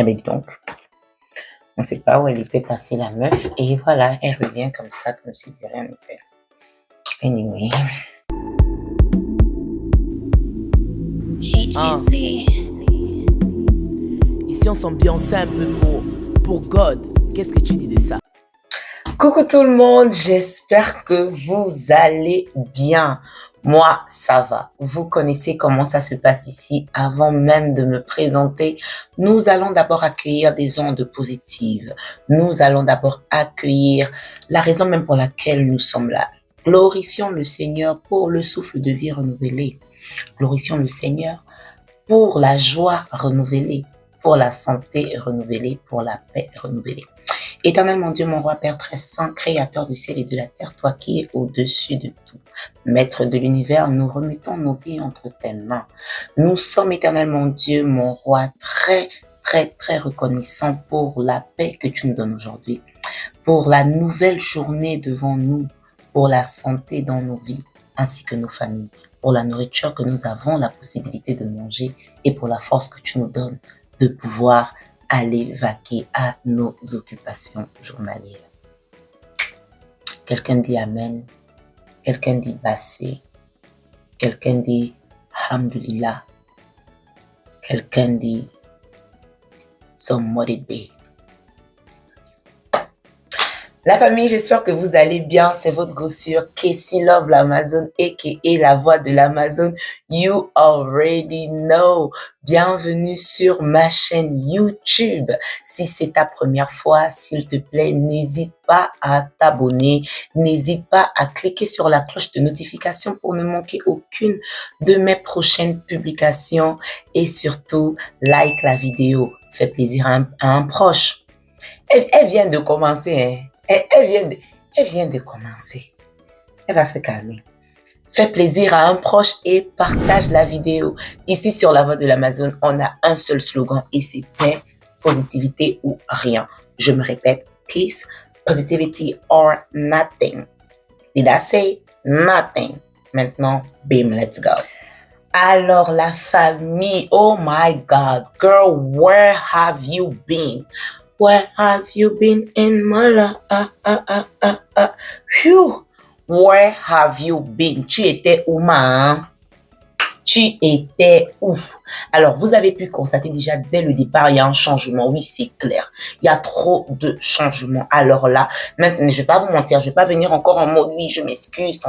Eh bien donc, on ne sait pas où elle était passée la meuf et voilà, elle revient comme ça, comme si de rien n'était. Anyway. Ici, on s'ambiance un peu pour God. Qu'est-ce que tu dis de ça? Coucou tout le monde, j'espère que vous allez bien. Moi, ça va. Vous connaissez comment ça se passe ici. Avant même de me présenter, nous allons d'abord accueillir des ondes positives. Nous allons d'abord accueillir la raison même pour laquelle nous sommes là. Glorifions le Seigneur pour le souffle de vie renouvelé. Glorifions le Seigneur pour la joie renouvelée, pour la santé renouvelée, pour la paix renouvelée. Éternel mon Dieu, mon roi, Père très saint, créateur du ciel et de la terre, toi qui es au-dessus de tout, maître de l'univers, nous remettons nos vies entre tes mains. Nous sommes, éternel mon Dieu, mon roi, très reconnaissants pour la paix que tu nous donnes aujourd'hui, pour la nouvelle journée devant nous, pour la santé dans nos vies, ainsi que nos familles, pour la nourriture que nous avons la possibilité de manger et pour la force que tu nous donnes de pouvoir aller vaquer à nos occupations journalières. Quelqu'un dit Amen, quelqu'un dit Bassé, quelqu'un dit Alhamdulillah, quelqu'un dit Somebody Be. La famille, j'espère que vous allez bien. C'est votre gossure, Casey Love l'Amazon, aka la voix de l'Amazon. You already know. Bienvenue sur ma chaîne YouTube. Si c'est ta première fois, s'il te plaît, n'hésite pas à t'abonner. N'hésite pas à cliquer sur la cloche de notification pour ne manquer aucune de mes prochaines publications. Et surtout, like la vidéo. Fais plaisir à un proche. Elle vient de commencer, hein. Elle vient de commencer. Elle va se calmer. Fais plaisir à un proche et partage la vidéo. Ici, sur la voix de l'Amazon, on a un seul slogan et c'est paix, positivité ou rien. Je me répète, peace, positivity or nothing. Did I say nothing? Maintenant, bim, let's go. Alors, la famille, oh my God, girl, where have you been? Where have you been in my life? Phew. Where have you been? Tu étais où, ma? Tu étais où? Alors, vous avez pu constater déjà dès le départ, il y a un changement. Oui, c'est clair. Il y a trop de changements. Alors là, maintenant, je vais pas vous mentir, je vais pas venir encore en mode, oui, je m'excuse,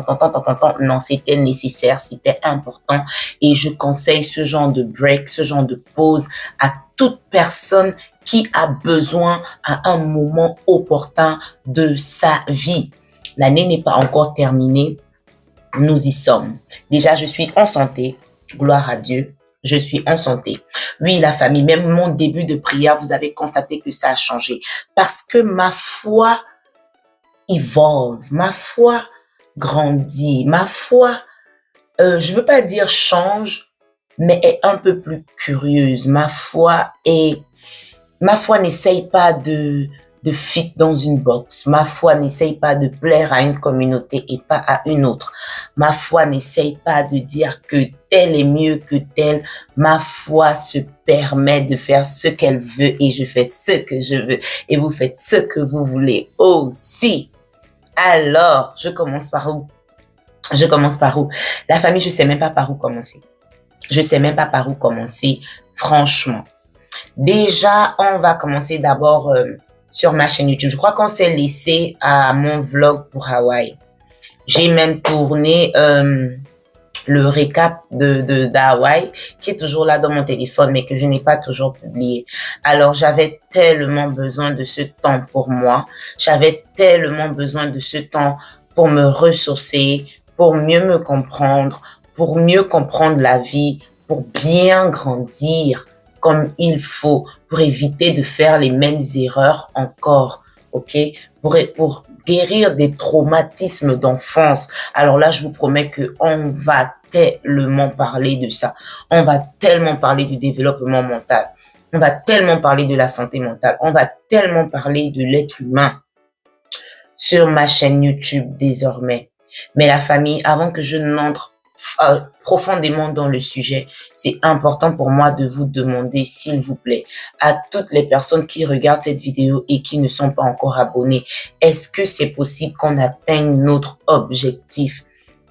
Non, c'était nécessaire, c'était important. Et je conseille ce genre de break, ce genre de pause à toute personne qui a besoin à un moment opportun de sa vie. L'année n'est pas encore terminée. Nous y sommes. Déjà, je suis en santé. Gloire à Dieu. Je suis en santé. Oui, la famille, même mon début de prière, vous avez constaté que ça a changé. Parce que ma foi evolve, ma foi grandit, ma foi, je veux pas dire change, mais est un peu plus curieuse. Ma foi n'essaye pas de fit dans une box. Ma foi n'essaye pas de plaire à une communauté et pas à une autre. Ma foi n'essaye pas de dire que tel est mieux que tel. Ma foi se permet de faire ce qu'elle veut et je fais ce que je veux et vous faites ce que vous voulez aussi. Alors, je commence par où? La famille, je sais même pas par où commencer. Franchement. Déjà, on va commencer d'abord sur ma chaîne YouTube. Je crois qu'on s'est laissé à mon vlog pour Hawaï. J'ai même tourné le récap d'Hawaï qui est toujours là dans mon téléphone mais que je n'ai pas toujours publié. Alors, j'avais tellement besoin de ce temps pour moi. J'avais tellement besoin de ce temps pour me ressourcer, pour mieux me comprendre, pour mieux comprendre la vie, pour bien grandir comme il faut, pour éviter de faire les mêmes erreurs encore, ok? Pour guérir des traumatismes d'enfance. Alors là, je vous promets que on va tellement parler de ça. On va tellement parler du développement mental. On va tellement parler de la santé mentale. On va tellement parler de l'être humain sur ma chaîne YouTube désormais. Mais la famille, avant que je n'entre profondément dans le sujet, c'est important pour moi de vous demander, s'il vous plaît, à toutes les personnes qui regardent cette vidéo et qui ne sont pas encore abonnées, est-ce que c'est possible qu'on atteigne notre objectif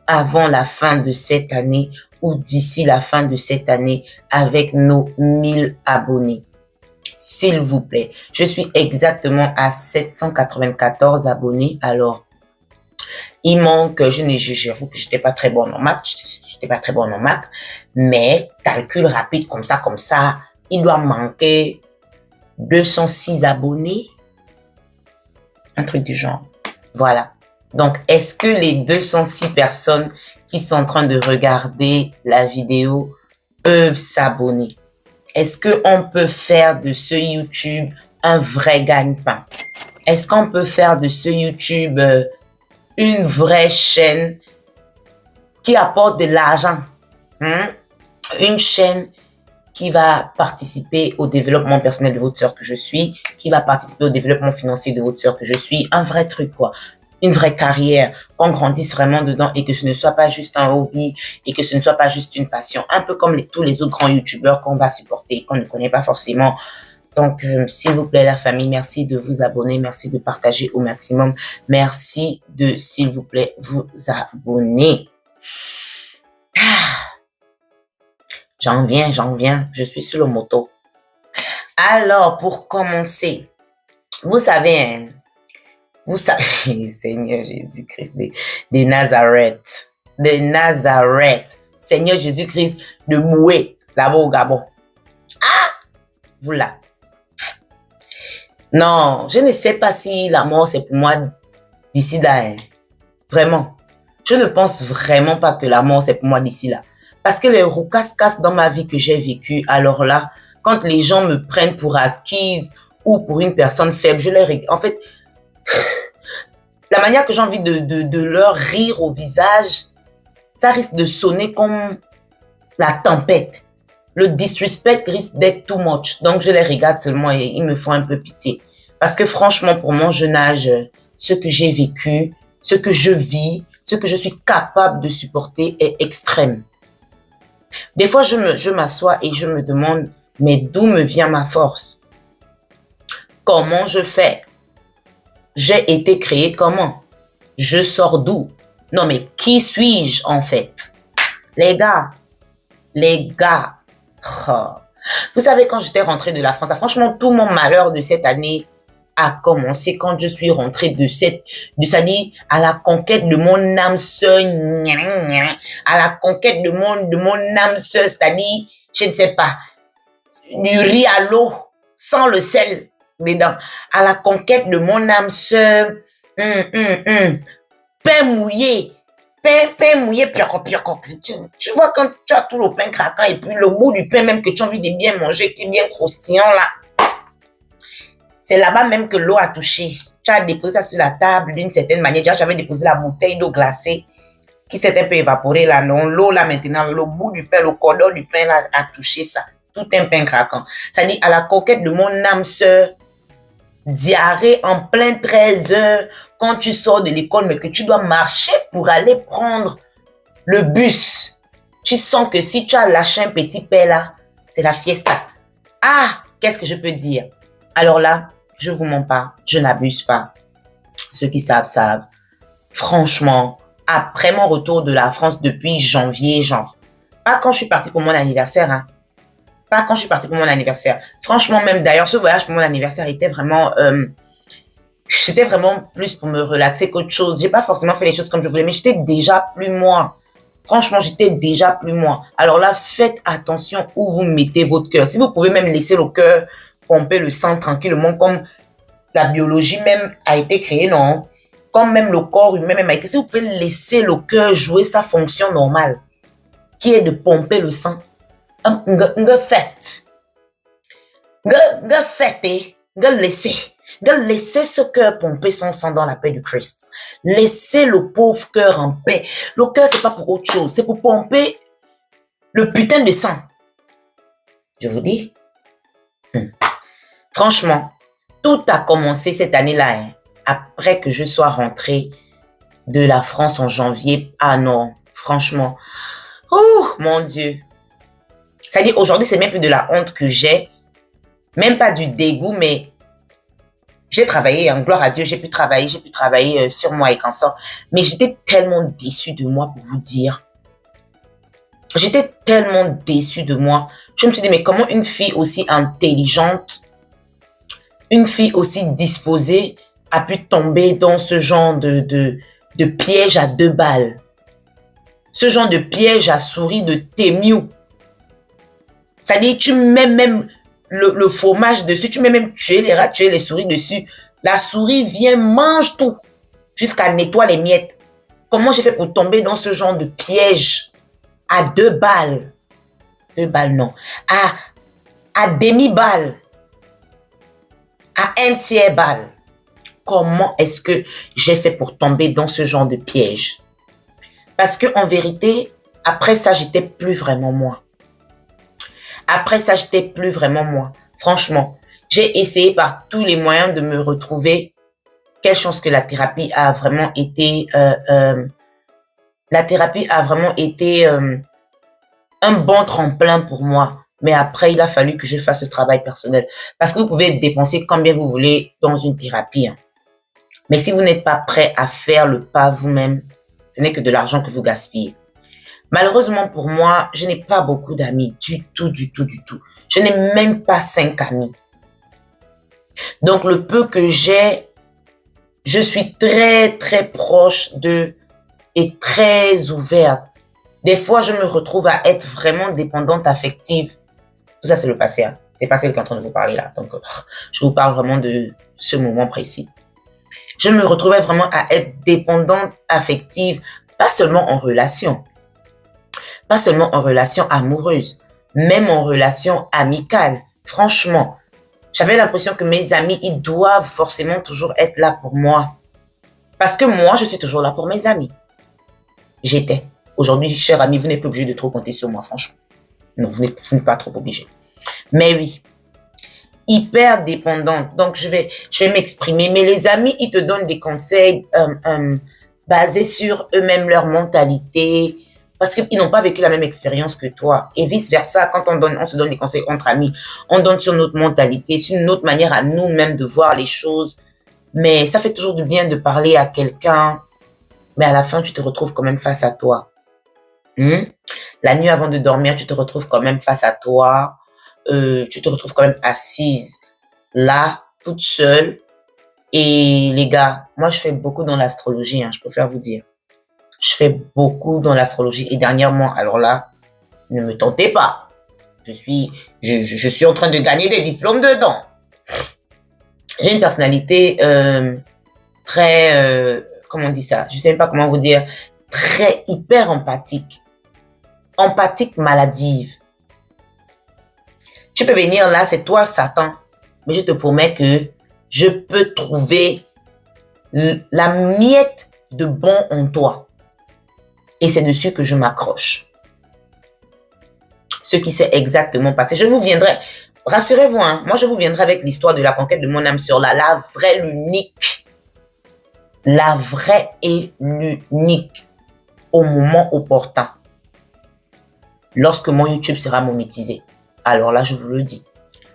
avant la fin de cette année ou d'ici la fin de cette année avec nos 1000 abonnés? S'il vous plaît, je suis exactement à 794 abonnés. Alors, il manque, j'avoue que j'étais pas très bonne en maths, mais calcul rapide comme ça, il doit manquer 206 abonnés, un truc du genre. Voilà. Donc, est-ce que les 206 personnes qui sont en train de regarder la vidéo peuvent s'abonner? Est-ce qu'on peut faire de ce YouTube un vrai gagne-pain? Est-ce qu'on peut faire de ce YouTube une vraie chaîne qui apporte de l'argent? Une chaîne qui va participer au développement personnel de votre sœur que je suis, qui va participer au développement financier de votre sœur que je suis, un vrai truc quoi. Une vraie carrière, qu'on grandisse vraiment dedans et que ce ne soit pas juste un hobby et que ce ne soit pas juste une passion. Un peu comme tous les autres grands youtubeurs qu'on va supporter, qu'on ne connaît pas forcément. Donc, s'il vous plaît, la famille, merci de vous abonner, merci de partager au maximum. Merci de, s'il vous plaît, vous abonner. J'en viens, je suis sur le moto. Alors, pour commencer, vous savez, Seigneur Jésus-Christ de Nazareth, Seigneur Jésus-Christ de Boué, là-bas au Gabon. Ah, vous là. Non, je ne sais pas si la mort c'est pour moi d'ici là. Vraiment. Je ne pense vraiment pas que la mort c'est pour moi d'ici là. Parce que les roucasse-casse dans ma vie que j'ai vécue, alors là, quand les gens me prennent pour acquise ou pour une personne faible, je les regarde. En fait, la manière que j'ai envie de leur rire au visage, ça risque de sonner comme la tempête. Le disrespect risque d'être too much. Donc, je les regarde seulement et ils me font un peu pitié. Parce que franchement, pour mon jeune âge, ce que j'ai vécu, ce que je vis, ce que je suis capable de supporter est extrême. Des fois, je m'assois et je me demande, mais d'où me vient ma force? Comment je fais? J'ai été créé comment? Je sors d'où? Non, mais qui suis-je en fait? Les gars. Oh. Vous savez, quand j'étais rentrée de la France, franchement, tout mon malheur de cette année a commencé quand je suis rentrée c'est-à-dire à la conquête de mon âme sœur, à la conquête de mon âme sœur, c'est-à-dire, je ne sais pas, du riz à l'eau, sans le sel dedans, à la conquête de mon âme sœur, pain mouillé, pain mouillé, tu vois quand tu as tout le pain craquant et puis le bout du pain même que tu as envie de bien manger, qui est bien croustillant là, c'est là-bas même que l'eau a touché. Tu as déposé ça sur la table d'une certaine manière. J'avais déposé la bouteille d'eau glacée qui s'est un peu évaporée là. L'eau là maintenant, le bout du pain, le cordon du pain là a touché ça. Tout un pain craquant. Ça dit à la conquête de mon âme sœur, diarrhée en plein 13 heures quand tu sors de l'école mais que tu dois marcher pour aller prendre le bus. Tu sens que si tu as lâché un petit pain là, c'est la fiesta. Ah, qu'est-ce que je peux dire? Alors là, je vous mens pas, je n'abuse pas. Ceux qui savent, savent. Franchement, après mon retour de la France depuis janvier, genre, pas quand je suis partie pour mon anniversaire, hein. Pas quand je suis partie pour mon anniversaire. Franchement, même d'ailleurs, ce voyage pour mon anniversaire était vraiment, c'était vraiment plus pour me relaxer qu'autre chose. J'ai pas forcément fait les choses comme je voulais, mais j'étais déjà plus moi. Franchement, j'étais déjà plus moi. Alors là, faites attention où vous mettez votre cœur. Si vous pouvez même laisser le cœur pomper le sang tranquillement, comme la biologie même a été créée, non? Comme même le corps humain même a été. Si vous pouvez laisser le cœur jouer sa fonction normale, qui est de pomper le sang, faites. Laissez ce cœur pomper son sang dans la paix du Christ. Laissez le pauvre cœur en paix. Le cœur, c'est pas pour autre chose. C'est pour pomper le putain de sang. Je vous dis. Franchement, tout a commencé cette année-là, hein, après que je sois rentrée de la France en janvier. Ah non, Franchement. Oh, mon Dieu. C'est-à-dire, aujourd'hui, c'est même plus de la honte que j'ai. Même pas du dégoût, mais j'ai travaillé, en gloire à Dieu, j'ai pu travailler sur moi et qu'en sort. Mais j'étais tellement déçue de moi, pour vous dire. J'étais tellement déçue de moi. Je me suis dit, mais comment une fille aussi intelligente, une fille aussi disposée a pu tomber dans ce genre de piège à 2 balles. Ce genre de piège à souris de Temiou. C'est-à-dire, tu mets même le fromage dessus, tu mets même tuer les rats, tuer les souris dessus. La souris vient, mange tout, jusqu'à nettoyer les miettes. Comment j'ai fait pour tomber dans ce genre de piège à 2 balles? 2 balles, non. À demi-balle. À un tiers balle. Comment est-ce que j'ai fait pour tomber dans ce genre de piège? Parce que en vérité, après ça, j'étais plus vraiment moi. Après ça, j'étais plus vraiment moi. Franchement, j'ai essayé par tous les moyens de me retrouver. Quelle chance que la thérapie a vraiment été... un bon tremplin pour moi. Mais après, il a fallu que je fasse le travail personnel. Parce que vous pouvez dépenser combien vous voulez dans une thérapie. Hein. Mais si vous n'êtes pas prêt à faire le pas vous-même, ce n'est que de l'argent que vous gaspillez. Malheureusement pour moi, je n'ai pas beaucoup d'amis. Du tout. Je n'ai même pas 5 amis. Donc, le peu que j'ai, je suis très proche d'eux et très ouverte. Des fois, je me retrouve à être vraiment dépendante affective. Tout ça, c'est le passé. Hein. C'est pas celle qui est en train de vous parler là. Donc, je vous parle vraiment de ce moment précis. Je me retrouvais vraiment à être dépendante affective, pas seulement en relation. Pas seulement en relation amoureuse, même en relation amicale. Franchement, j'avais l'impression que mes amis, ils doivent forcément toujours être là pour moi. Parce que moi, je suis toujours là pour mes amis. J'étais. Aujourd'hui, cher ami, vous n'êtes pas obligé de trop compter sur moi, franchement. Non, vous n'êtes pas trop obligé. Mais oui, hyper dépendante. Donc, je vais m'exprimer. Mais les amis, ils te donnent des conseils basés sur eux-mêmes, leur mentalité, parce qu'ils n'ont pas vécu la même expérience que toi. Et vice-versa, quand on se donne des conseils entre amis, on donne sur notre mentalité, sur notre manière à nous-mêmes de voir les choses. Mais ça fait toujours du bien de parler à quelqu'un, mais à la fin, tu te retrouves quand même face à toi. La nuit avant de dormir, tu te retrouves quand même face à toi. Tu te retrouves quand même assise là, toute seule. Et les gars, moi, je fais beaucoup dans l'astrologie, hein, je préfère vous dire. Je fais beaucoup dans l'astrologie. Et dernièrement, alors là, ne me tentez pas. Je suis en train de gagner des diplômes dedans. J'ai une personnalité très... comment on dit ça? Je sais même pas comment vous dire. Très hyper empathique. Empathique maladive. Tu peux venir là, c'est toi Satan. Mais je te promets que je peux trouver la miette de bon en toi. Et c'est dessus que je m'accroche. Ce qui s'est exactement passé. Je vous viendrai, rassurez-vous, hein, moi je vous viendrai avec l'histoire de la conquête de mon âme sœur, la vraie, l'unique. La vraie et l'unique. Au moment opportun. Lorsque mon YouTube sera monétisé. Alors là, je vous le dis.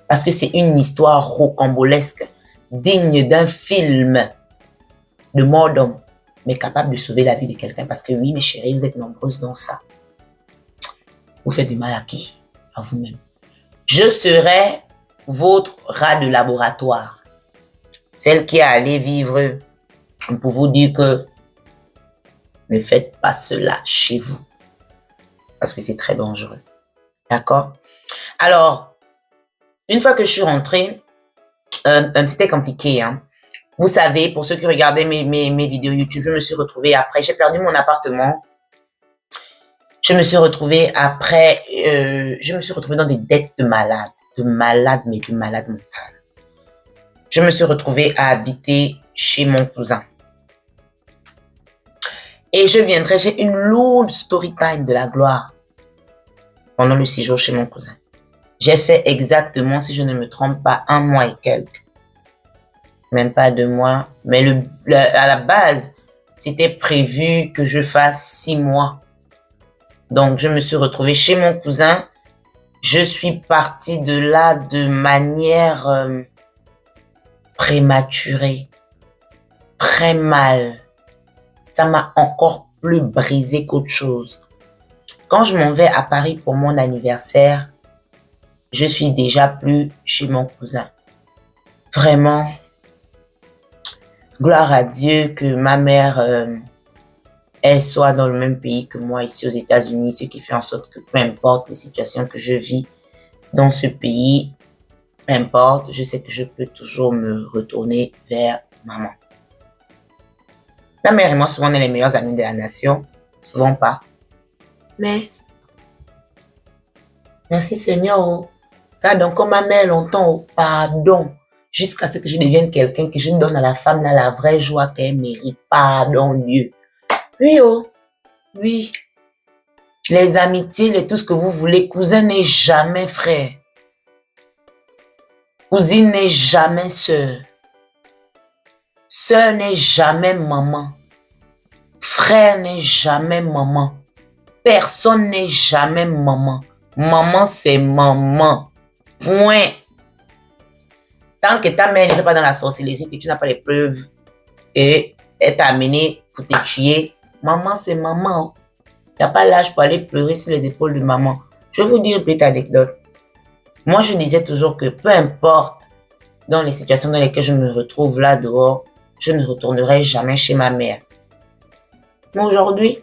Parce que c'est une histoire rocambolesque, digne d'un film de mort d'homme, mais capable de sauver la vie de quelqu'un. Parce que oui, mes chéris, vous êtes nombreuses dans ça. Vous faites du mal à qui? À vous-même. Je serai votre rat de laboratoire. Celle qui est allée vivre pour vous dire que ne faites pas cela chez vous. Parce que c'est très dangereux. D'accord? Alors, une fois que je suis rentrée, c'était compliqué. Hein. Vous savez, pour ceux qui regardaient mes vidéos YouTube, je me suis retrouvée après. J'ai perdu mon appartement. Je me suis retrouvée après. Je me suis retrouvée dans des dettes de malade. De malade mentale. Je me suis retrouvée à habiter chez mon cousin. Et j'ai une lourde story time de la gloire pendant le séjour chez mon cousin. J'ai fait exactement, si je ne me trompe pas, 1 mois et quelques. Même pas 2 mois. Mais à la base, c'était prévu que je fasse 6 mois. Donc, je me suis retrouvée chez mon cousin. Je suis partie de là de manière prématurée, très mal. Ça m'a encore plus brisé qu'autre chose. Quand je m'en vais à Paris pour mon anniversaire, je suis déjà plus chez mon cousin. Vraiment, gloire à Dieu que ma mère, elle soit dans le même pays que moi ici aux États-Unis, ce qui fait en sorte que peu importe les situations que je vis dans ce pays, peu importe, je sais que je peux toujours me retourner vers maman. Ma mère et moi, souvent, on est les meilleurs amis de la nation. Souvent pas. Mais, merci Seigneur. Car donc, comme ma mère longtemps, pardon. Jusqu'à ce que je devienne quelqu'un que je donne à la femme là, la vraie joie qu'elle mérite. Pardon Dieu. Oui, oh. Oui. Les amitiés, et tout ce que vous voulez. Cousin n'est jamais frère. Cousine n'est jamais sœur. Sœur n'est jamais maman. Frère n'est jamais maman. Personne n'est jamais maman. Maman, c'est maman. Point. Tant que ta mère ne fait pas dans la sorcellerie, que tu n'as pas les preuves, et elle t'a amené pour te tuer, maman, c'est maman. Tu n'as pas l'âge pour aller pleurer sur les épaules de maman. Je vais vous dire une petite anecdote. Moi, je disais toujours que peu importe dans les situations dans lesquelles je me retrouve là dehors, je ne retournerai jamais chez ma mère. Mais aujourd'hui,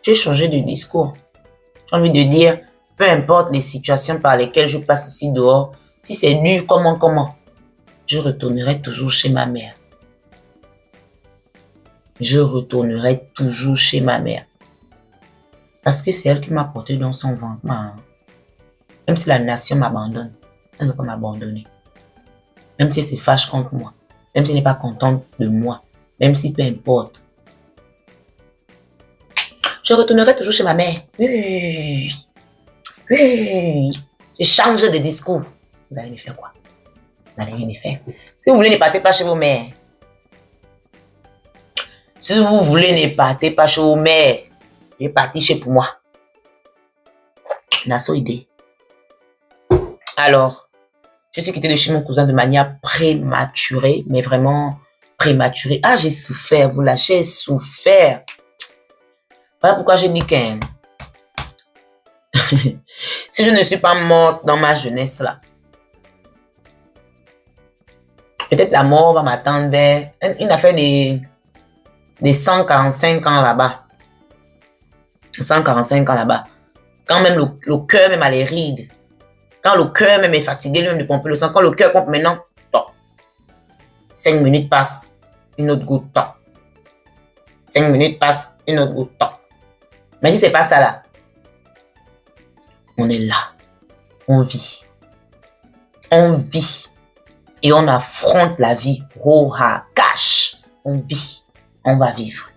j'ai changé de discours. J'ai envie de dire, peu importe les situations par lesquelles je passe ici dehors, si c'est dur, comment, je retournerai toujours chez ma mère. Je retournerai toujours chez ma mère. Parce que c'est elle qui m'a porté dans son ventre. Même si la nation m'abandonne, elle ne va pas m'abandonner. Même si elle se fâche contre moi, même si elle n'est pas contente de moi, même si peu importe. Je retournerai toujours chez ma mère. Oui. Je change de discours. Vous allez me faire quoi? Vous allez me faire. Si vous voulez, ne partez pas chez vos mères. Si vous voulez, ne partez pas chez vos mères. Je vais partir chez pour moi. Nasso idée. Alors, je suis quittée de chez mon cousin de manière prématurée, mais vraiment prématurée. Ah, j'ai souffert, vous lâchez, j'ai souffert. Voilà pourquoi je dis que si je ne suis pas morte dans ma jeunesse là, peut-être la mort va m'attendre vers une affaire des 145 ans là-bas. 145 ans là-bas. Quand même le cœur même a les rides. Quand le cœur même est fatigué lui-même de pomper le sang. Quand le cœur pompe maintenant, 5 minutes passent, une autre goutte, 5 minutes passent, une autre goutte, Mais si c'est pas ça là, on est là, on vit, et on affronte la vie, cash, on vit, on va vivre.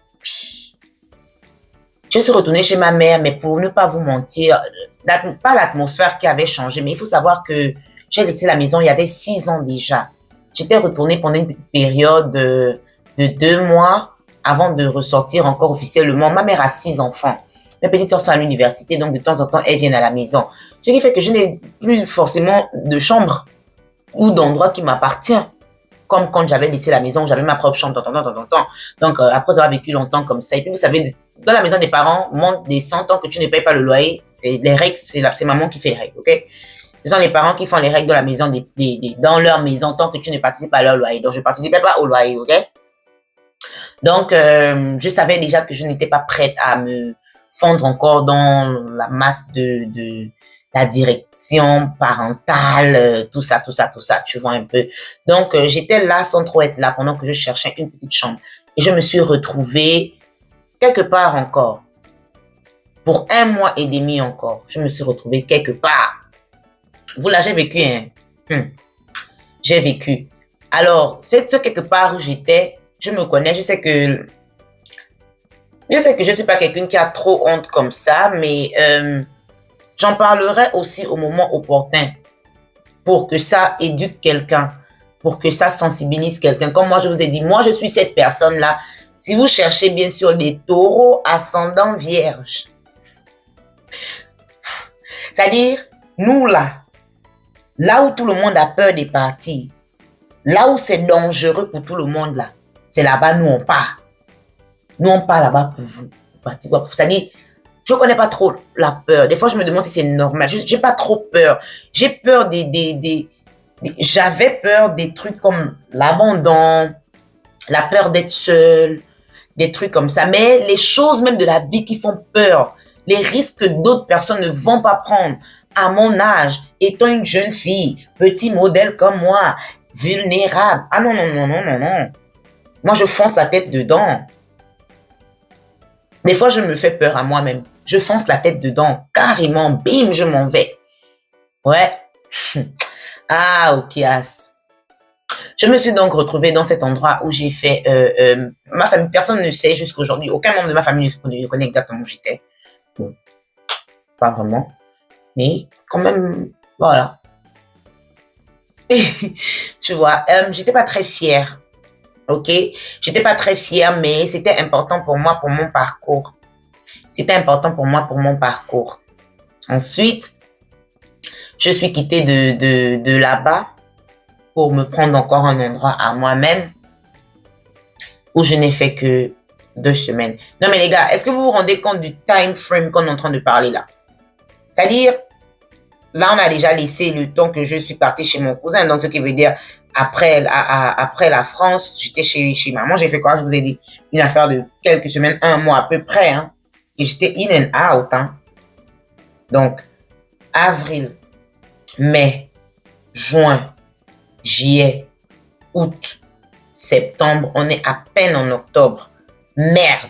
Je suis retournée chez ma mère, mais pour ne pas vous mentir, pas l'atmosphère qui avait changé, mais il faut savoir que j'ai laissé la maison il y avait 6 ans déjà. J'étais retournée pendant une petite période de 2 mois avant de ressortir encore officiellement. Ma mère a 6 enfants. Mes petites soeurs sont à l'université, donc de temps en temps, elles viennent à la maison. Ce qui fait que je n'ai plus forcément de chambre ou d'endroit qui m'appartient. Comme quand j'avais laissé la maison, j'avais ma propre chambre, Donc, après avoir vécu longtemps comme ça, et puis vous savez, dans la maison des parents, monte des 100 ans que tu ne payes pas le loyer, c'est les règles, c'est maman qui fait les règles, ok? Ce sont les parents qui font les règles dans la maison, dans leur maison, tant que tu ne participes pas à leur loyer. Donc, je ne participais pas au loyer, ok? Donc, je savais déjà que je n'étais pas prête à me fondre encore dans la masse de la direction parentale, tout ça, tu vois un peu. Donc, j'étais là sans trop être là pendant que je cherchais une petite chambre. Et je me suis retrouvée quelque part encore. Pour 1 mois et demi encore, je me suis retrouvée quelque part. Vous là, j'ai vécu, hein. J'ai vécu. Alors, c'est ce quelque part où j'étais, je me connais, je sais que je suis pas quelqu'un qui a trop honte comme ça, mais j'en parlerai aussi au moment opportun pour que ça éduque quelqu'un, pour que ça sensibilise quelqu'un. Comme moi, je vous ai dit, moi, je suis cette personne-là. Si vous cherchez bien sûr les taureaux ascendant vierge, C'est-à-dire, nous là où tout le monde a peur de partir, là où c'est dangereux pour tout le monde là, c'est là-bas nous on part. Nous on part là-bas pour vous. C'est-à-dire, je connais pas trop la peur. Des fois, je me demande si c'est normal. J'ai pas trop peur. J'ai peur j'avais peur des trucs comme l'abandon, la peur d'être seule, des trucs comme ça. Mais les choses même de la vie qui font peur, les risques que d'autres personnes ne vont pas prendre à mon âge, étant une jeune fille, petit modèle comme moi, vulnérable. Ah non, non, non, non, non, non. Moi, je fonce la tête dedans. Des fois, je me fais peur à moi-même. Je fonce la tête dedans. Carrément, bim, je m'en vais. Ouais. Ah, ok, as. Je me suis donc retrouvée dans cet endroit où j'ai fait... ma famille, personne ne sait jusqu'à aujourd'hui. Aucun membre de ma famille ne connaît exactement où j'étais. Bon, pas vraiment. Mais quand même, voilà. Tu vois, j'étais pas très fière. Ok, j'étais pas très fière, mais c'était important pour moi, pour mon parcours. C'était important pour moi, pour mon parcours. Ensuite, je suis quittée de là-bas pour me prendre encore un endroit à moi-même où je n'ai fait que 2 semaines. Non mais les gars, est-ce que vous vous rendez compte du time frame qu'on est en train de parler là? C'est-à-dire, là on a déjà laissé le temps que je suis partie chez mon cousin, donc ce qui veut dire après la France, j'étais chez maman, j'ai fait quoi? Je vous ai dit, une affaire de quelques semaines, 1 mois à peu près, hein. Et j'étais in and out, hein. Donc, avril, mai, juin, juillet, août, septembre, on est à peine en octobre. Merde.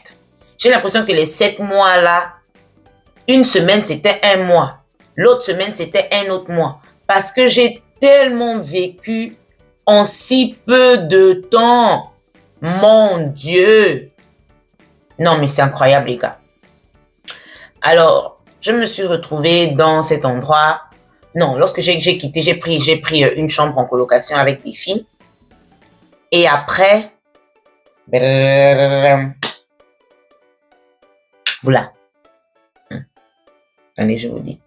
J'ai l'impression que les 7 mois là, une semaine c'était 1 mois. L'autre semaine c'était un autre mois. Parce que j'ai tellement vécu en si peu de temps. Mon Dieu. Non mais c'est incroyable les gars. Alors, je me suis retrouvée dans cet endroit. Non, lorsque j'ai quitté, j'ai pris une chambre en colocation avec des filles. Et après, voilà. Allez, je vous dis.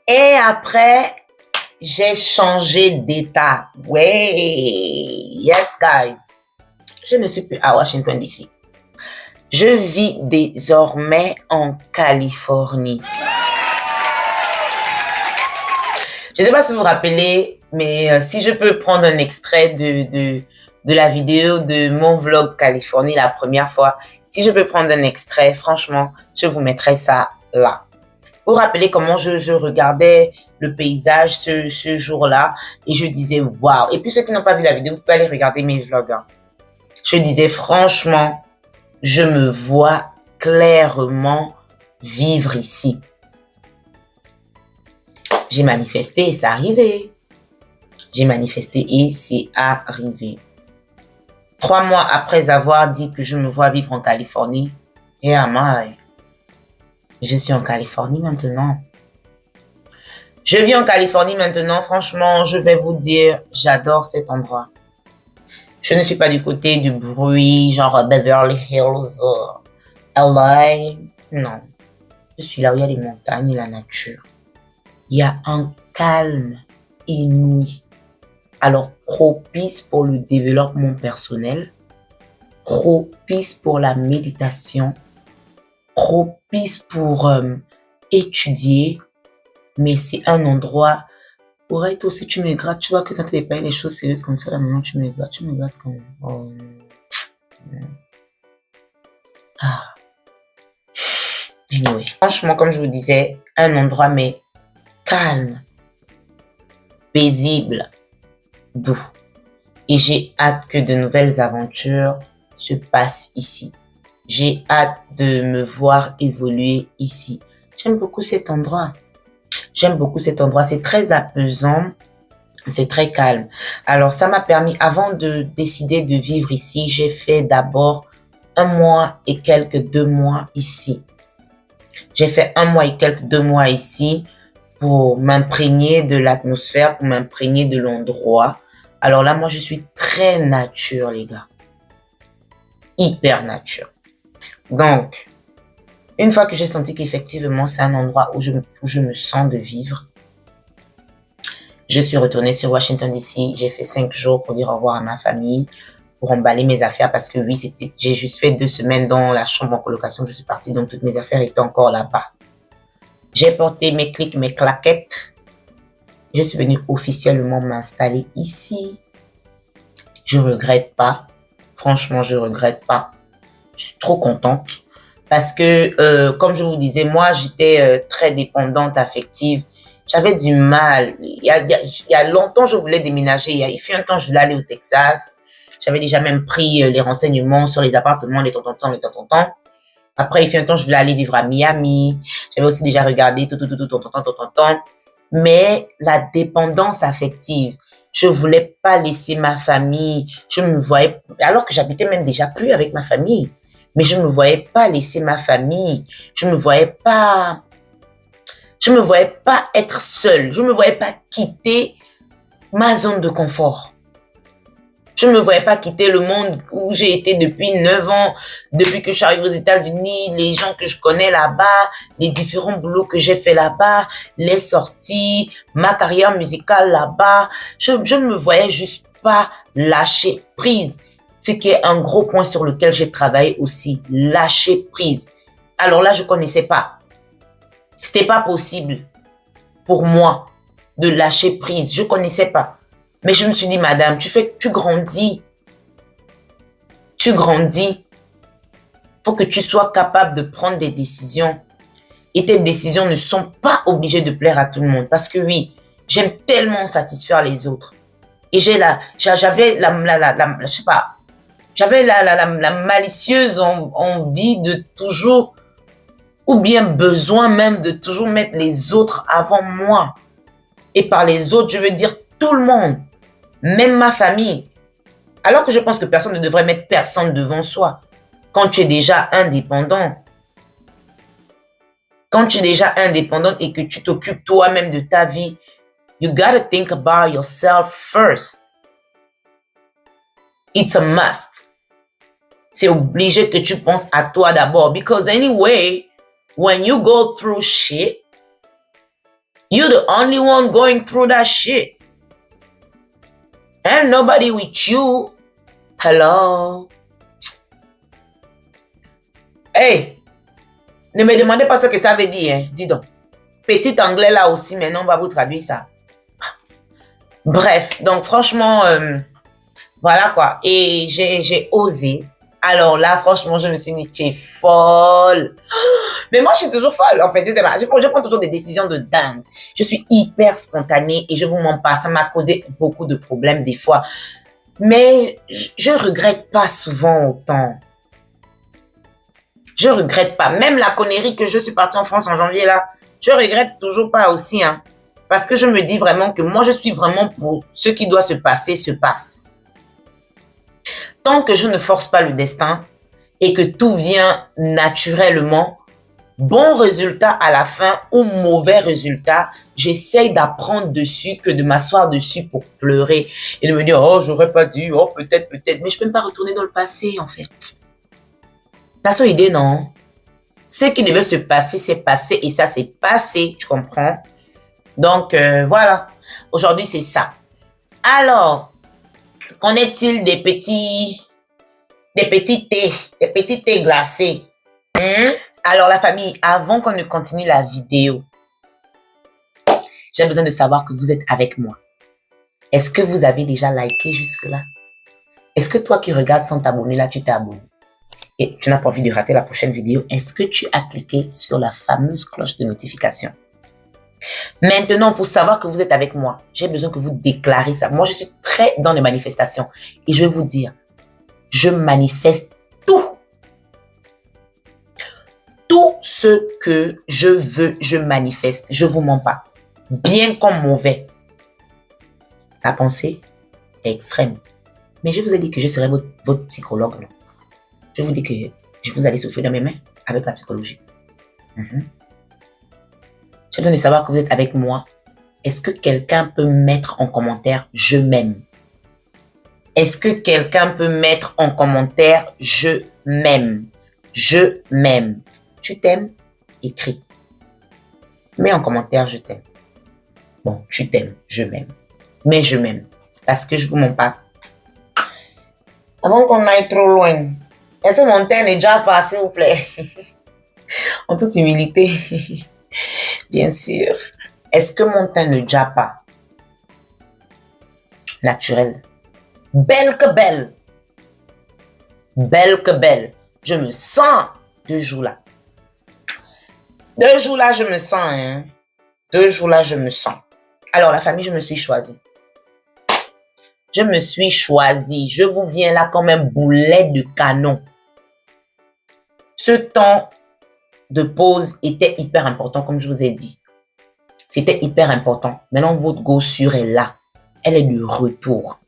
Et après, j'ai changé d'état. Ouais, yes guys. Je ne suis plus à Washington DC. Je vis désormais en Californie. Je ne sais pas si vous vous rappelez, mais si je peux prendre un extrait de la vidéo de mon vlog Californie la première fois, si je peux prendre un extrait, franchement, je vous mettrai ça là. Vous vous rappelez comment je regardais le paysage ce jour-là et je disais waouh. Et puis ceux qui n'ont pas vu la vidéo, vous pouvez aller regarder mes vlogs. Hein. Je disais franchement, je me vois clairement vivre ici. J'ai manifesté et c'est arrivé. J'ai manifesté et c'est arrivé. 3 mois après avoir dit que je me vois vivre en Californie, et je suis en Californie maintenant. Je vis en Californie maintenant. Franchement, je vais vous dire, j'adore cet endroit. Je ne suis pas du côté du bruit, genre Beverly Hills, LA. Non. Je suis là où il y a les montagnes et la nature. Il y a un calme inouï. Alors, propice pour le développement personnel, propice pour la méditation, propice pour étudier, mais c'est un endroit pour être aussi, tu me grattes, tu vois que ça te fait pas les choses sérieuses comme ça, là maintenant tu me grattes quand même. Oh. Ah. Anyway, franchement, comme je vous disais, un endroit mais calme, paisible, doux. Et j'ai hâte que de nouvelles aventures se passent ici. J'ai hâte de me voir évoluer ici. J'aime beaucoup cet endroit. J'aime beaucoup cet endroit. C'est très apaisant. C'est très calme. Alors, ça m'a permis, avant de décider de vivre ici, j'ai fait d'abord 1 mois et quelques 2 mois ici. J'ai fait 1 mois et quelques 2 mois ici pour m'imprégner de l'atmosphère, pour m'imprégner de l'endroit. Alors là, moi, je suis très nature, les gars. Hyper nature. Donc, Une fois que j'ai senti qu'effectivement, c'est un endroit où je me sens de vivre, je suis retournée sur Washington DC. J'ai fait 5 jours pour dire au revoir à ma famille, pour emballer mes affaires parce que oui, j'ai juste fait 2 semaines dans la chambre en colocation. Je suis partie, donc toutes mes affaires étaient encore là-bas. J'ai porté mes clics, mes claquettes. Je suis venue officiellement m'installer ici. Je regrette pas. Franchement, je regrette pas. Je suis trop contente parce que, comme je vous disais, moi, j'étais très dépendante affective. J'avais du mal. Il y a longtemps, je voulais déménager. Il fut un temps, je voulais aller au Texas. J'avais déjà même pris les renseignements sur les appartements, les tontons. Après, il fut un temps, je voulais aller vivre à Miami. J'avais aussi déjà regardé tout. Mais la dépendance affective, je voulais pas laisser ma famille. Je me voyais, alors que j'habitais même déjà plus avec ma famille. Mais je me voyais pas laisser ma famille. Je me voyais pas être seule. Je me voyais pas quitter ma zone de confort. Je ne me voyais pas quitter le monde où j'ai été depuis 9 ans, depuis que je suis arrivée aux États-Unis, les gens que je connais là-bas, les différents boulots que j'ai fait là-bas, les sorties, ma carrière musicale là-bas. Je ne me voyais juste pas lâcher prise. Ce qui est un gros point sur lequel j'ai travaillé aussi, lâcher prise. Alors là, je connaissais pas. C'était pas possible pour moi de lâcher prise. Je connaissais pas. Mais je me suis dit, madame, tu grandis. Tu grandis. Faut que tu sois capable de prendre des décisions. Et tes décisions ne sont pas obligées de plaire à tout le monde. Parce que oui, j'aime tellement satisfaire les autres. Et j'avais la malicieuse envie de toujours, ou bien besoin même de toujours mettre les autres avant moi. Et par les autres, je veux dire tout le monde. Même ma famille. Alors que je pense que personne ne devrait mettre personne devant soi. Quand tu es déjà indépendant. Quand tu es déjà indépendante et que tu t'occupes toi-même de ta vie, you gotta think about yourself first. It's a must. C'est obligé que tu penses à toi d'abord. Because anyway, when you go through shit, you're the only one going through that shit. And nobody with you. Hello. Hey, ne me demandez pas ce que ça veut dire, hein. Dis donc. Petit anglais là aussi, maintenant on va vous traduire ça. Bref, donc franchement, voilà quoi. Et j'ai osé. Alors là, franchement, je me suis dit, tu es folle. Mais moi, je suis toujours folle, en fait. Je sais pas, je prends toujours des décisions de dingue. Je suis hyper spontanée et je vous mens pas. Ça m'a causé beaucoup de problèmes des fois. Mais je regrette pas souvent autant. Je regrette pas. Même la connerie que je suis partie en France en janvier là, je regrette toujours pas aussi, hein. Parce que je me dis vraiment que moi, je suis vraiment pour ce qui doit se passer, se passe. Tant que je ne force pas le destin et que tout vient naturellement, bon résultat à la fin ou mauvais résultat, j'essaye d'apprendre dessus que de m'asseoir dessus pour pleurer et de me dire, oh, j'aurais pas dû, oh, peut-être, mais je peux même pas retourner dans le passé, en fait. La seule idée, non. Ce qui devait se passer, c'est passé et ça, c'est passé, tu comprends? Donc, voilà. Aujourd'hui, c'est ça. Alors, qu'en est-il des petits thés glacés? Alors, la famille, avant qu'on ne continue la vidéo, j'ai besoin de savoir que vous êtes avec moi. Est-ce que vous avez déjà liké jusque-là? Est-ce que toi qui regardes sans t'abonner, là, tu t'es abonné? Et tu n'as pas envie de rater la prochaine vidéo? Est-ce que tu as cliqué sur la fameuse cloche de notification? Maintenant, pour savoir que vous êtes avec moi, j'ai besoin que vous déclarez ça. Moi, je suis très dans les manifestations. Et je vais vous dire, je manifeste tout. Tout ce que je veux, je manifeste. Je vous mens pas. Bien comme mauvais. La pensée est extrême. Mais je vous ai dit que je serai votre psychologue. Non? Je vous dis que je vous allez souffrir dans mes mains avec la psychologie. J'ai besoin de savoir que vous êtes avec moi. Est-ce que quelqu'un peut mettre en commentaire « Je m'aime » Est-ce que quelqu'un peut mettre en commentaire « Je m'aime » Je m'aime. Tu t'aimes? Écris. Mets en commentaire, je t'aime. Bon, tu t'aimes, je m'aime. Mais je m'aime. Parce que je vous mens pas. Avant qu'on aille trop loin, est-ce que mon teint est déjà pas, s'il vous plaît? En toute humilité. Bien sûr. Est-ce que mon teint ne déjà pas? Naturel. Belle que belle. Belle que belle. Je me sens 2 jours là. 2 jours là, je me sens. Hein. 2 jours là, je me sens. Alors, la famille, je me suis choisie. Je me suis choisie. Je vous viens là comme un boulet de canon. Ce temps de pause était hyper important, comme je vous ai dit. C'était hyper important. Maintenant, votre gossure est là. Elle est de retour.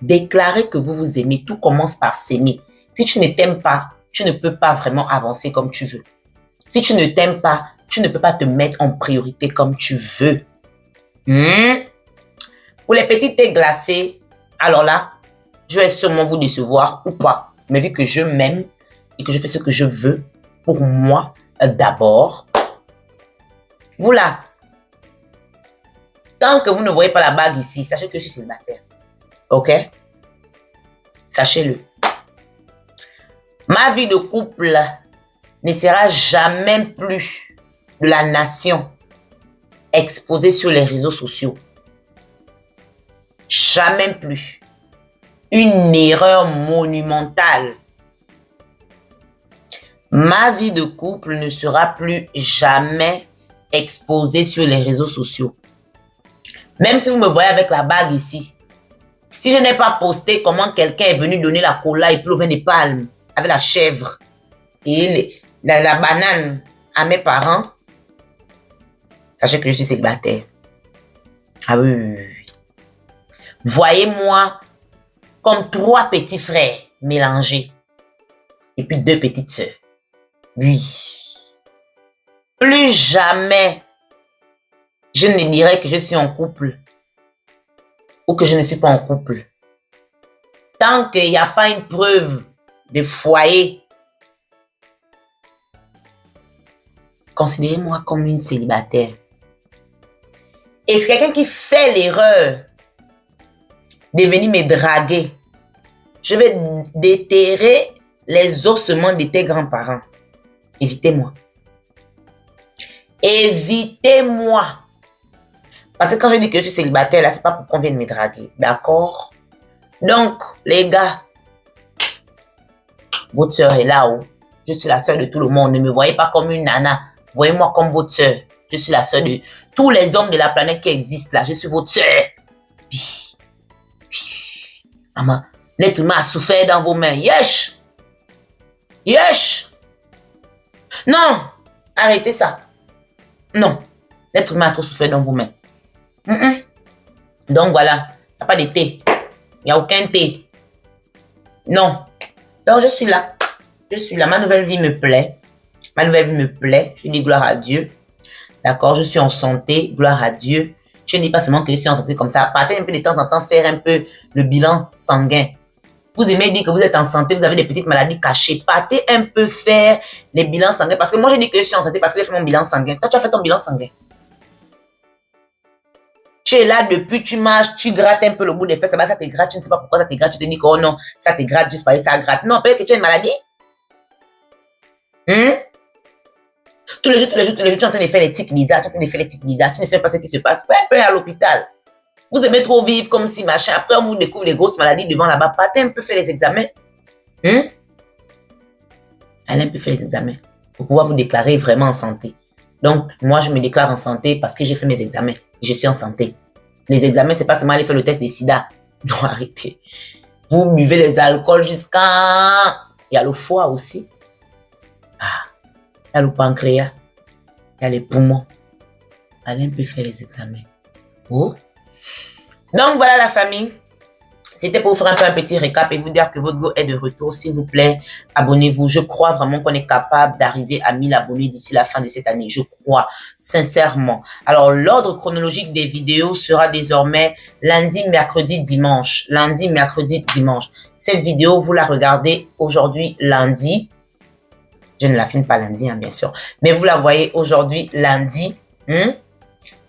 Déclarez que vous vous aimez. Tout commence par s'aimer. Si tu ne t'aimes pas, tu ne peux pas vraiment avancer comme tu veux. Si tu ne t'aimes pas, tu ne peux pas te mettre en priorité comme tu veux. Pour les petits thés glacés, alors là, je vais sûrement vous décevoir ou pas. Mais vu que je m'aime et que je fais ce que je veux pour moi d'abord, vous là, tant que vous ne voyez pas la bague ici, sachez que je suis célibataire. Ok? Sachez-le. Ma vie de couple ne sera jamais plus de la nation exposée sur les réseaux sociaux. Jamais plus. Une erreur monumentale. Ma vie de couple ne sera plus jamais exposée sur les réseaux sociaux. Même si vous me voyez avec la bague ici, si je n'ai pas posté comment quelqu'un est venu donner la cola et puis le vin de palme avec la chèvre et la banane à mes parents, sachez que je suis célibataire. Ah oui, oui, oui. Voyez-moi comme 3 petits frères mélangés et puis 2 petites sœurs. Oui. Plus jamais je ne dirai que je suis en couple ou que je ne suis pas en couple. Tant qu'il n'y a pas une preuve de foyer, considérez-moi comme une célibataire. Et c'est quelqu'un qui fait l'erreur de venir me draguer. Je vais déterrer les ossements de tes grands-parents. Évitez-moi. Évitez-moi. Parce que quand je dis que je suis célibataire, là, c'est pas pour qu'on vienne me draguer. D'accord? Donc, les gars, votre soeur est là-haut. Je suis la soeur de tout le monde. Ne me voyez pas comme une nana. Voyez-moi comme votre soeur. Je suis la soeur de tous les hommes de la planète qui existent là. Je suis votre soeur. Maman, l'être humain a souffert dans vos mains. Yesh! Yesh! Non! Arrêtez ça. Non. L'être humain a trop souffert dans vos mains. Donc voilà. Il n'y a pas de thé. Il n'y a aucun thé. Non. Donc je suis là. Je suis là. Ma nouvelle vie me plaît. Ma nouvelle vie me plaît. Je dis gloire à Dieu. D'accord? Je suis en santé. Gloire à Dieu. Je ne dis pas seulement que je suis en santé comme ça. Partez un peu de temps en temps faire un peu le bilan sanguin. Vous aimez dire que vous êtes en santé, vous avez des petites maladies cachées. Partez un peu faire les bilans sanguins. Parce que moi, je dis que je suis en santé parce que j'ai fait mon bilan sanguin. Toi, tu as fait ton bilan sanguin. Tu es là depuis, tu marches, tu grattes un peu le bout des fesses. Ça te gratte, tu ne sais pas pourquoi ça te gratte. Tu te dis que oh non, ça te gratte juste parce que ça gratte. Non, peut-être que tu as une maladie. Tous les jours, tu es en train de faire les tics bizarres. Tu ne sais pas ce qui se passe. Fais un peu à l'hôpital. Vous aimez trop vivre comme si machin. Après, on vous découvre les grosses maladies devant là-bas. Partez un peu faire les examens. Allez un peu faire les examens pour pouvoir vous déclarer vraiment en santé. Donc, moi, je me déclare en santé parce que j'ai fait mes examens. Je suis en santé. Les examens, c'est pas seulement aller faire le test des sida. Non, arrêtez. Vous buvez les alcools jusqu'à... Il y a le foie aussi. Il y a le pancréas. Il y a les poumons. Allez un peu faire les examens. Oh. Donc, voilà la famille. C'était pour vous faire un peu un petit récap et vous dire que votre go est de retour. S'il vous plaît, abonnez-vous. Je crois vraiment qu'on est capable d'arriver à 1000 abonnés d'ici la fin de cette année. Je crois, sincèrement. Alors, l'ordre chronologique des vidéos sera désormais lundi, mercredi, dimanche. Lundi, mercredi, dimanche. Cette vidéo, vous la regardez aujourd'hui, lundi. Je ne la filme pas lundi, hein, bien sûr. Mais vous la voyez aujourd'hui, lundi.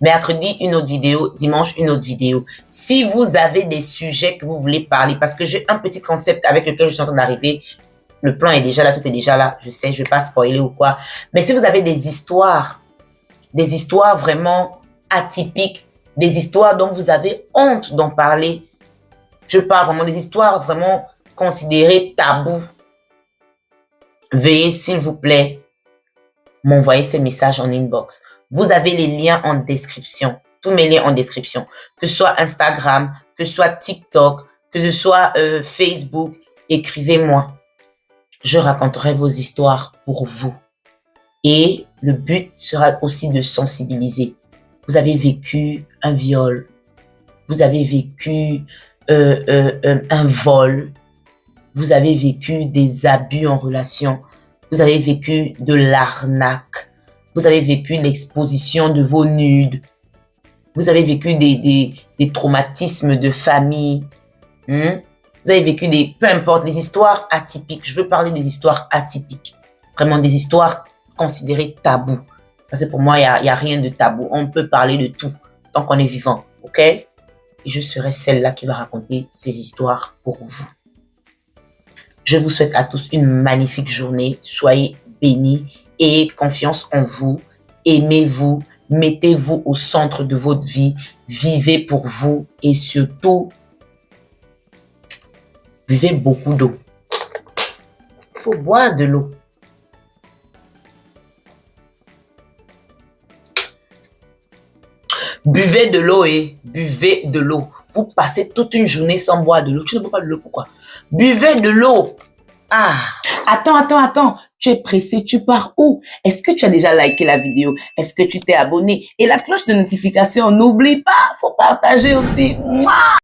Mercredi, une autre vidéo. Dimanche, une autre vidéo. Si vous avez des sujets que vous voulez parler, parce que j'ai un petit concept avec lequel je suis en train d'arriver. Le plan est déjà là, tout est déjà là. Je sais, je ne vais pas spoiler ou quoi. Mais si vous avez des histoires vraiment atypiques, des histoires dont vous avez honte d'en parler, je parle vraiment des histoires vraiment considérées tabous, veuillez, s'il vous plaît, m'envoyer ces messages en inbox. Vous avez les liens en description, tous mes liens en description, que ce soit Instagram, que ce soit TikTok, que ce soit Facebook, écrivez-moi. Je raconterai vos histoires pour vous. Et le but sera aussi de sensibiliser. Vous avez vécu un viol, vous avez vécu un vol, vous avez vécu des abus en relation, vous avez vécu de l'arnaque, vous avez vécu l'exposition de vos nudes, vous avez vécu des traumatismes de famille, vous avez vécu peu importe, les histoires atypiques. Je veux parler des histoires atypiques, vraiment des histoires considérées tabous. Parce que pour moi, il y a rien de tabou. On peut parler de tout tant qu'on est vivant, ok? Et je serai celle-là qui va raconter ces histoires pour vous. Je vous souhaite à tous une magnifique journée. Soyez bénis et confiance en vous. Aimez-vous. Mettez-vous au centre de votre vie. Vivez pour vous et surtout, buvez beaucoup d'eau. Il faut boire de l'eau. Buvez de l'eau et buvez de l'eau. Vous passez toute une journée sans boire de l'eau. Tu ne bois pas de l'eau, pourquoi? Buvez de l'eau. Ah, attends. Tu es pressé, tu pars où? Est-ce que tu as déjà liké la vidéo? Est-ce que tu t'es abonné? Et la cloche de notification, n'oublie pas, faut partager aussi. Mouah!